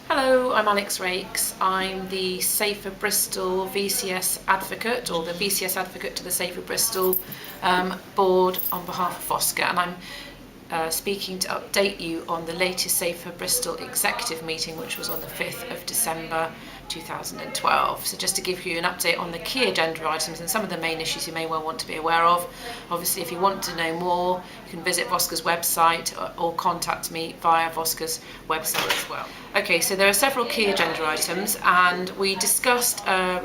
Hello, I'm Raikes. I'm the Safer Bristol VCS Advocate, or the VCS Advocate to the Safer Bristol board on behalf of VOSCA, and I'm speaking to update you on the latest Safer Bristol executive meeting, which was on the 5th of December 2012. So just to give you an update on the key agenda items and some of the main issues you may well want to be aware of. Obviously, if you want to know more, you can visit VOSCA's website or contact me via VOSCA's website as well. Okay, so there are several key agenda items, and we discussed a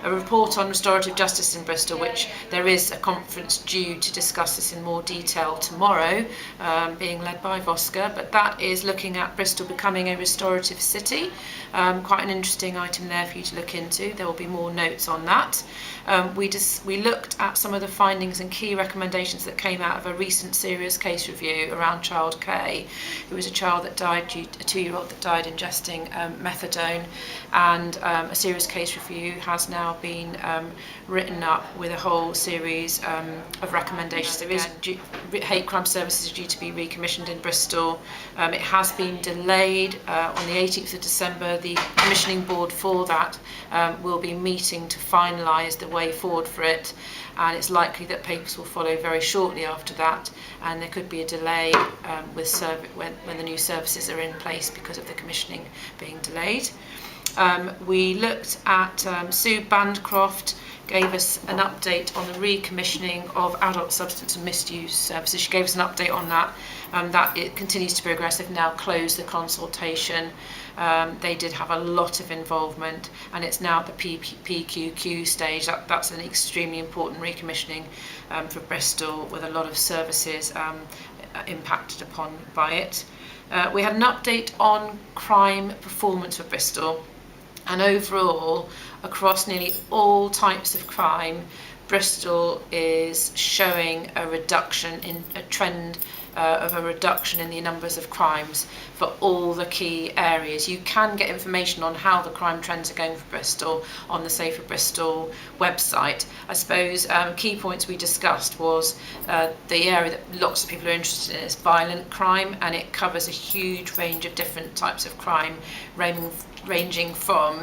report on restorative justice in Bristol, which there is a conference due to discuss this in more detail tomorrow, being led by VOSCA, but that is looking at Bristol becoming a restorative city. Quite an interesting item there for you to look into. There will be more notes on that. We looked at some of the findings and key recommendations that came out of a recent serious case review around child K, who was a child that died, a 2-year-old that died ingesting methadone, and a serious case review has now been written up with a whole series of recommendations. Hate crime services are due to be recommissioned in Bristol. It has been delayed. On the 18th of December, the commissioning board for that will be meeting to finalise the way forward for it, and it's likely that papers will follow very shortly after that, and there could be a delay when the new services are in place because of the commissioning being delayed. We looked at Sue Bandcroft gave us an update on the recommissioning of adult substance and misuse services. She gave us an update on that. That it continues to progress. They've now closed the consultation. They did have a lot of involvement, and it's now at the PQQ stage. That's an extremely important recommissioning for Bristol, with a lot of services impacted upon by it. We had an update on crime performance for Bristol, and overall, across nearly all types of crime, Bristol is showing a trend of a reduction in the numbers of crimes for all the key areas. You can get information on how the crime trends are going for Bristol on the Safer Bristol website. I suppose key points we discussed was the area that lots of people are interested in is violent crime, and it covers a huge range of different types of crime, ranging from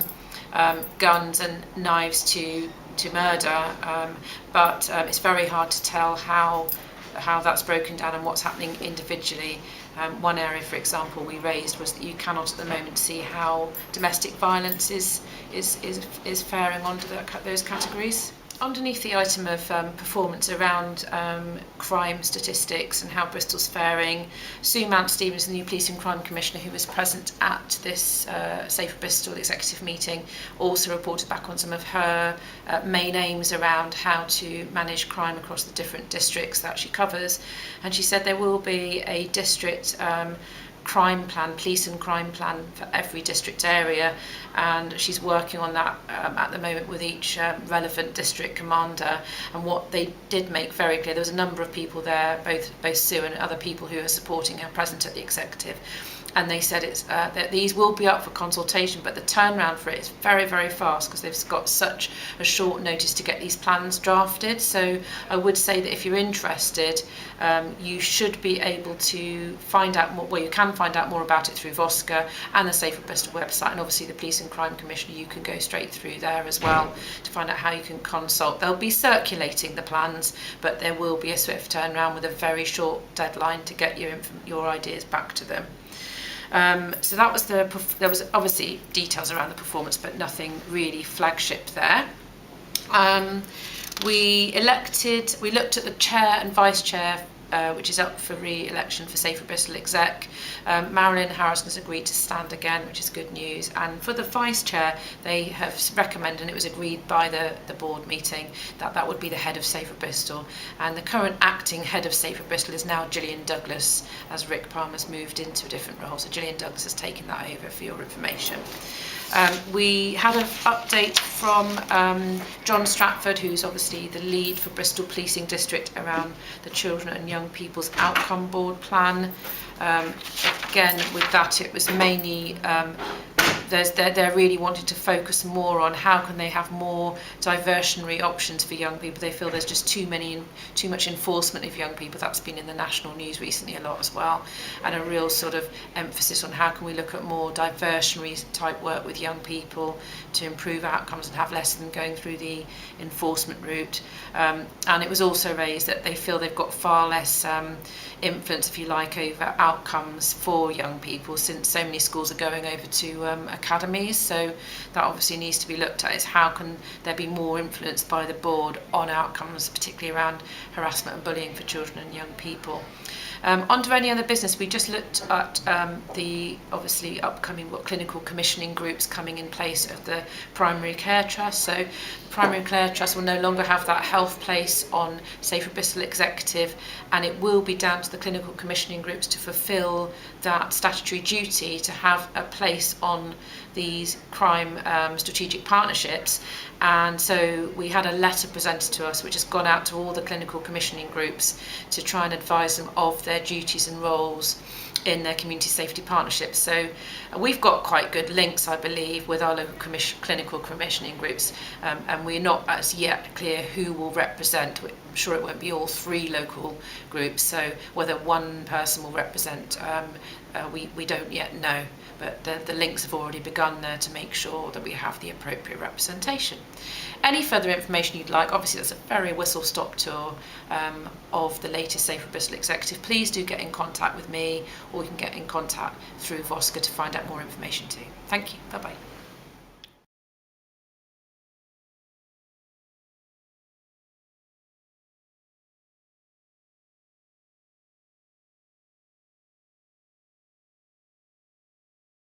guns and knives to murder, but it's very hard to tell how that's broken down and what's happening individually. One area, for example, we raised was that you cannot at the moment see how domestic violence is faring under those categories. Underneath the item of performance around crime statistics and how Bristol's faring, Sue Mount-Stevens, the new Police and Crime Commissioner, who was present at this Safer Bristol executive meeting, also reported back on some of her main aims around how to manage crime across the different districts that she covers. And she said there will be a district crime plan, police and crime plan for every district area, and she's working on that at the moment with each relevant district commander. And what they did make very clear, there was a number of people there, both Sue and other people who are supporting her present at the executive, and they said that these will be up for consultation, but the turnaround for it is very, very fast because they've got such a short notice to get these plans drafted. So I would say that if you're interested, you should be able to find out more. Well, you can find out more about it through VOSCA and the Safer Bristol website, and obviously the Police and Crime Commissioner, you can go straight through there as well to find out how you can consult. They'll be circulating the plans, but there will be a swift turnaround with a very short deadline to get your ideas back to them. So that was there was obviously details around the performance, but nothing really flagship there. We looked at the chair and vice chair, which is up for re-election for Safer Bristol Exec. Marilyn Harrison has agreed to stand again, which is good news. And for the vice chair, they have recommended, and it was agreed by the board meeting, that would be the head of Safer Bristol. And the current acting head of Safer Bristol is now Gillian Douglas, as Rick Palmer's moved into a different role. So Gillian Douglas has taken that over for your information. We had an update from John Stratford, who's obviously the lead for Bristol Policing District, around the Children and Young People's Outcome Board plan. Again, with that, it was mainly they're really wanting to focus more on how can they have more diversionary options for young people. They feel there's just too much enforcement of young people. That's been in the national news recently a lot as well, and a real sort of emphasis on how can we look at more diversionary type work with young people to improve outcomes and have less of them going through the enforcement route. And it was also raised that they feel they've got far less influence, if you like, over outcomes for young people, since so many schools are going over to academies. So that obviously needs to be looked at, is how can there be more influence by the board on outcomes, particularly around harassment and bullying for children and young people. Onto any other business, we just looked at the obviously upcoming clinical commissioning groups coming in place of the Primary Care Trust. So the Primary Care Trust will no longer have that health place on Safer Bristol Executive, and it will be down to the clinical commissioning groups to fulfil that statutory duty to have a place on these crime strategic partnerships. And so we had a letter presented to us which has gone out to all the clinical commissioning groups to try and advise them of their duties and roles in their community safety partnerships. So we've got quite good links, I believe, with our local clinical commissioning groups, and we're not as yet clear who will represent. I'm sure it won't be all 3 local groups, so whether one person will represent, we don't yet know, but the links have already begun there to make sure that we have the appropriate representation. Any further information you'd like, obviously that's a very whistle-stop tour of the latest Safer Bristol Executive. Please do get in contact with me, or you can get in contact through VOSCA to find out more information too. Thank you. Bye-bye.